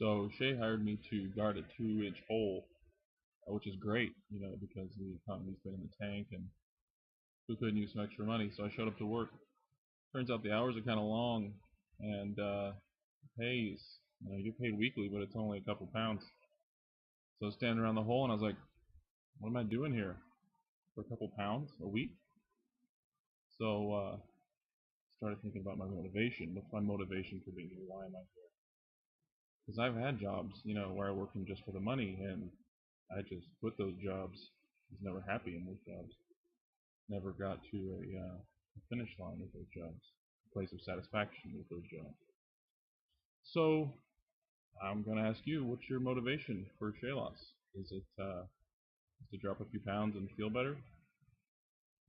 So Shay hired me to guard a 2-inch hole, which is great, because the economy's been in the tank and we couldn't use some extra money. So I showed up to work. Turns out the hours are kind of long, and pays. You get paid weekly, but it's only a couple pounds. So I was standing around the hole, and I was like, "What am I doing here for a couple pounds a week?" So started thinking about my motivation. What's my motivation for being here? Why am I here? Because I've had jobs, where I worked in just for the money, and I just quit those jobs. I was never happy in those jobs. Never got to a finish line with those jobs, a place of satisfaction with those jobs. So I'm gonna ask you, what's your motivation for share loss? Is it to drop a few pounds and feel better?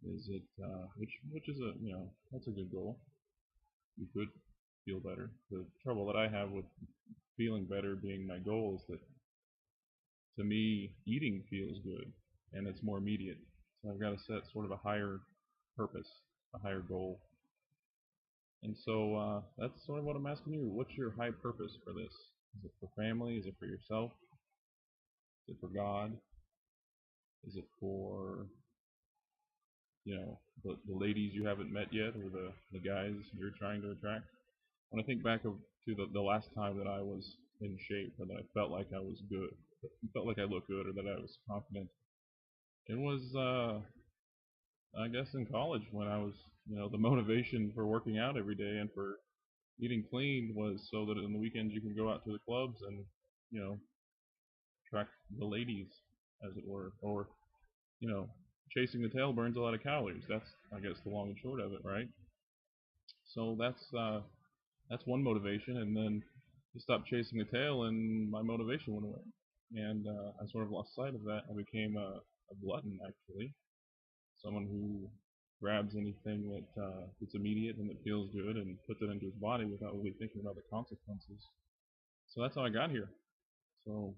Is it which is a that's a good goal. You could feel better. The trouble that I have with feeling better being my goal is that to me eating feels good and it's more immediate. So I've got to set sort of a higher purpose, a higher goal. And so that's sort of what I'm asking you. What's your high purpose for this? Is it for family? Is it for yourself? Is it for God? Is it for the ladies you haven't met yet, or the guys you're trying to attract? When I think back to the last time that I was in shape, or that I felt like I was good, felt like I looked good, or that I was confident, it was I guess in college when I was the motivation for working out every day and for eating clean was so that on the weekends you can go out to the clubs and you know attract the ladies, as it were, or you know chasing the tail burns a lot of calories. That's I guess the long and short of it, right? So that's one motivation, and then I stopped chasing the tail, and my motivation went away, and I sort of lost sight of that. I became a glutton, actually, someone who grabs anything that that's immediate and that feels good and puts it into his body without really thinking about the consequences. So that's how I got here. So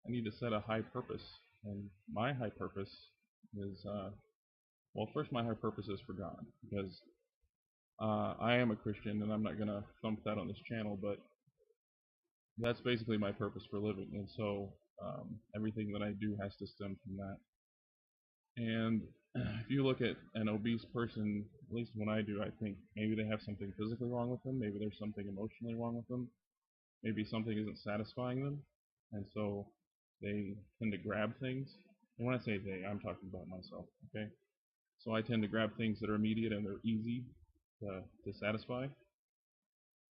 I need to set a high purpose, and my high purpose is well, first my high purpose is for God, because I am a Christian, and I'm not gonna thump that on this channel, but that's basically my purpose for living, and so everything that I do has to stem from that. And if you look at an obese person, at least when I do, I think maybe they have something physically wrong with them, maybe there's something emotionally wrong with them, maybe something isn't satisfying them, and so they tend to grab things. And when I say they, I'm talking about myself, okay? So I tend to grab things that are immediate and they're easy to satisfy.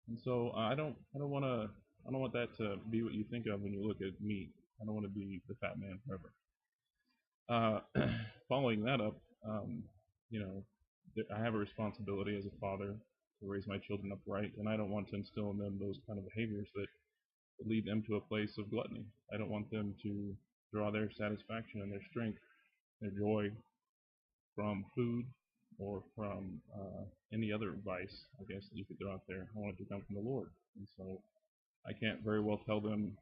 And so I don't want that to be what you think of when you look at meat. I don't want to be the fat man forever. Following that up, um, you know, I have a responsibility as a father to raise my children upright, and I don't want to instill in them those kind of behaviors that lead them to a place of gluttony. I don't want them to draw their satisfaction and their strength, their joy from food or from any other vice, I guess, that you could throw out there. I want it to come from the Lord. And so I can't very well tell them,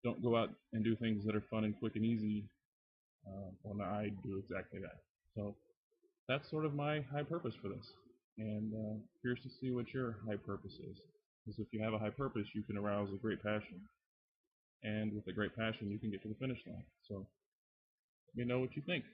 don't go out and do things that are fun and quick and easy when I do exactly that. So that's sort of my high purpose for this. And curious to see what your high purpose is. Because if you have a high purpose, you can arouse a great passion. And with a great passion, you can get to the finish line. So let me know what you think.